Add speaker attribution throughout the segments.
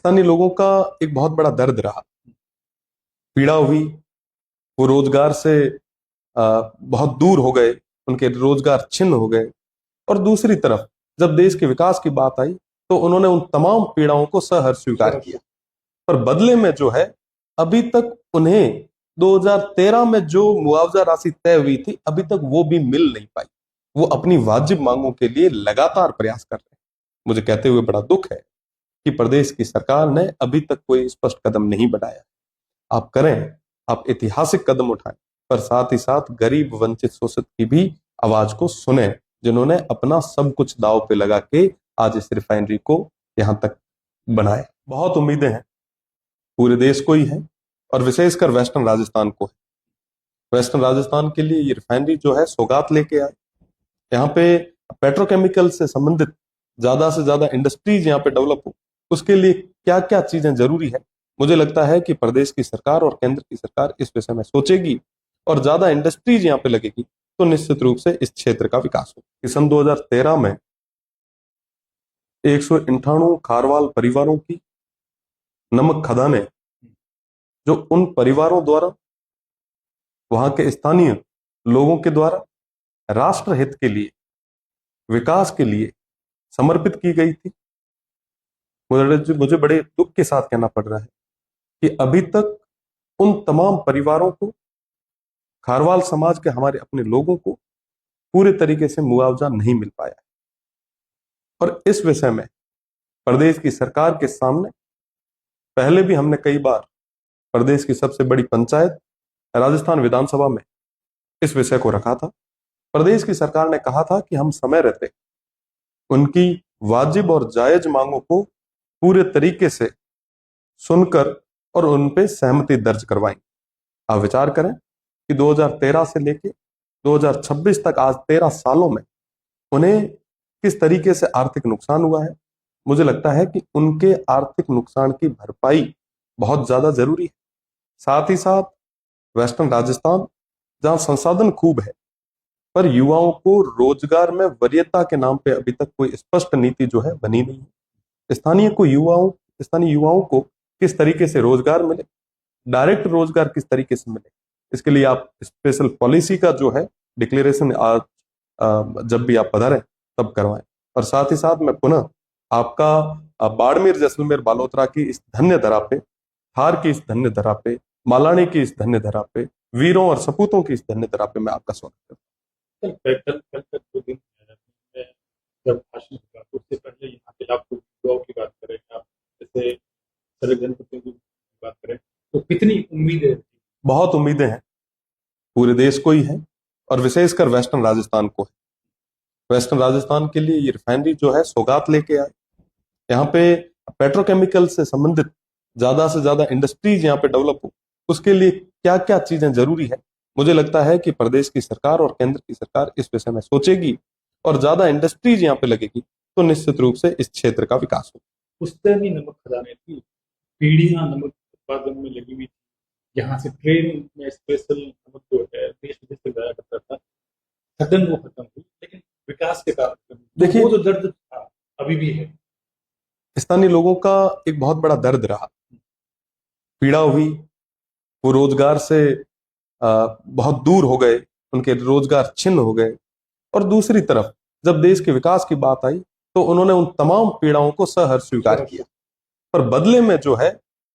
Speaker 1: स्थानीय लोगों का एक बहुत बड़ा दर्द रहा, पीड़ा हुई। वो रोजगार से बहुत दूर हो गए, उनके रोजगार छिन्न हो गए। और दूसरी तरफ जब देश के विकास की बात आई तो उन्होंने उन तमाम पीड़ाओं को सहर्ष स्वीकार किया। पर बदले में जो है, अभी तक उन्हें 2013 में जो मुआवजा राशि तय हुई थी, अभी तक वो भी मिल नहीं पाई। वो अपनी वाजिब मांगों के लिए लगातार प्रयास कर रहे हैं। मुझे कहते हुए बड़ा दुख है कि प्रदेश की सरकार ने अभी तक कोई स्पष्ट कदम नहीं बढ़ाया। आप करें, आप ऐतिहासिक कदम उठाएं, पर साथ ही साथ गरीब, वंचित, शोषित की भी आवाज को सुने, जिन्होंने अपना सब कुछ दांव पे लगा के आज इस रिफाइनरी को यहां तक बनाया। बहुत उम्मीदें हैं, पूरे देश को ही है और विशेषकर वेस्टर्न राजस्थान को है। वेस्टर्न राजस्थान के लिए ये रिफाइनरी जो है सौगात लेके आए। यहाँ पे पेट्रोकेमिकल से संबंधित ज्यादा से ज्यादा इंडस्ट्रीज यहाँ पे डेवलप हो, उसके लिए क्या क्या चीजें जरूरी है, मुझे लगता है कि प्रदेश की सरकार और केंद्र की सरकार इस विषय में सोचेगी और ज्यादा इंडस्ट्रीज यहाँ पे लगेगी तो निश्चित रूप से इस क्षेत्र का विकास होगा। सन 2013 में 198 खारवाल परिवारों की नमक खदानें, जो उन परिवारों द्वारा, वहां के स्थानीय लोगों के द्वारा राष्ट्रहित के लिए, विकास के लिए समर्पित की गई थी। मुझे बड़े दुख के साथ कहना पड़ रहा है कि अभी तक उन तमाम परिवारों को, खारवाल समाज के हमारे अपने लोगों को पूरे तरीके से मुआवजा नहीं मिल पाया है। और इस विषय में प्रदेश की सरकार के सामने पहले भी हमने कई बार प्रदेश की सबसे बड़ी पंचायत राजस्थान विधानसभा में इस विषय को रखा था। प्रदेश की सरकार ने कहा था कि हम समय रहते उनकी वाजिब और जायज मांगों को पूरे तरीके से सुनकर और उन पे सहमति दर्ज करवाएं। आप विचार करें कि 2013 से लेके 2026 तक, आज 13 सालों में उन्हें किस तरीके से आर्थिक नुकसान हुआ है। मुझे लगता है कि उनके आर्थिक नुकसान की भरपाई बहुत ज्यादा जरूरी है। साथ ही साथ वेस्टर्न राजस्थान, जहां संसाधन खूब है, पर युवाओं को रोजगार में वरीयता के नाम पे अभी तक कोई स्पष्ट नीति जो है बनी नहीं है। स्थानीय युवाओं को किस तरीके से रोजगार मिले, डायरेक्ट रोजगार किस तरीके से मिले, इसके लिए आप स्पेशल पॉलिसी का जो है डिक्लेरेशन आज जब भी आप पधारें तब करवाएं। और साथ ही साथ मैं पुनः आपका बाड़मेर, जैसलमेर, बालोतरा की इस धन्य धरा पे, थार की इस धन्य धरा पे, मालानी की इस धन्य धरा पे, वीरों और सपूतों की इस धन्य धरा पे मैं आपका स्वागत करता हूँ।
Speaker 2: कल तक 2 दिन जब भाषण होगा तो उससे पहले यहाँ के लाखों युवाओं की बात करें, आप जैसे सभी जनप्रतिनिधियों की बात करें, तो कितनी उम्मीदें?
Speaker 1: बहुत उम्मीदें हैं, पूरे देश को ही है और विशेषकर वेस्टर्न राजस्थान को है। वेस्टर्न राजस्थान के लिए ये रिफाइनरी जो है सौगात लेके आए। यहाँ पे पेट्रोकेमिकल से संबंधित ज्यादा से ज्यादा इंडस्ट्रीज यहाँ पे डेवलप हो, उसके लिए क्या क्या चीजें जरूरी है, मुझे लगता है कि प्रदेश की सरकार और केंद्र की सरकार इस विषय में सोचेगी और ज्यादा इंडस्ट्रीज यहाँ पे लगेगी तो निश्चित रूप से इस क्षेत्र का विकास होगा।
Speaker 2: पुश्तैनी नमक खदानें थी, पीढ़ियां नमक उत्पादन में लगी हुई थी। यहाँ से ट्रेन में स्पेशल नमक जो है देश विदेश से जाया करता था, खत्म हुई, लेकिन विकास के कारण देखिए वो जो दर्द था अभी भी है।
Speaker 1: स्थानीय लोगों का एक बहुत बड़ा दर्द रहा, पीड़ा हुई। वो रोजगार से बहुत दूर हो गए, उनके रोजगार छिन्न हो गए। और दूसरी तरफ जब देश के विकास की बात आई तो उन्होंने उन तमाम पीड़ाओं को सहर्ष स्वीकार किया। पर बदले में जो है,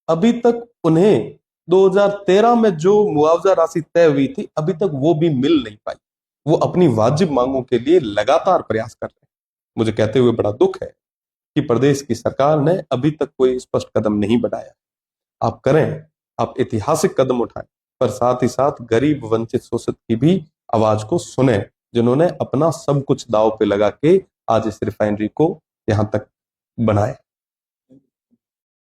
Speaker 1: अभी तक उन्हें 2013 में जो मुआवजा राशि तय हुई थी, अभी तक वो भी मिल नहीं पाई। वो अपनी वाजिब मांगों के लिए लगातार प्रयास कर रहे हैं। मुझे कहते हुए बड़ा दुख है कि प्रदेश की सरकार ने अभी तक कोई स्पष्ट कदम नहीं बढ़ाया। आप करें, आप ऐतिहासिक कदम उठाएं, पर साथ ही साथ गरीब, वंचित, शोषित की भी आवाज को सुने, जिन्होंने अपना सब कुछ दांव पे लगा के आज इस रिफाइनरी को यहां तक बनाया।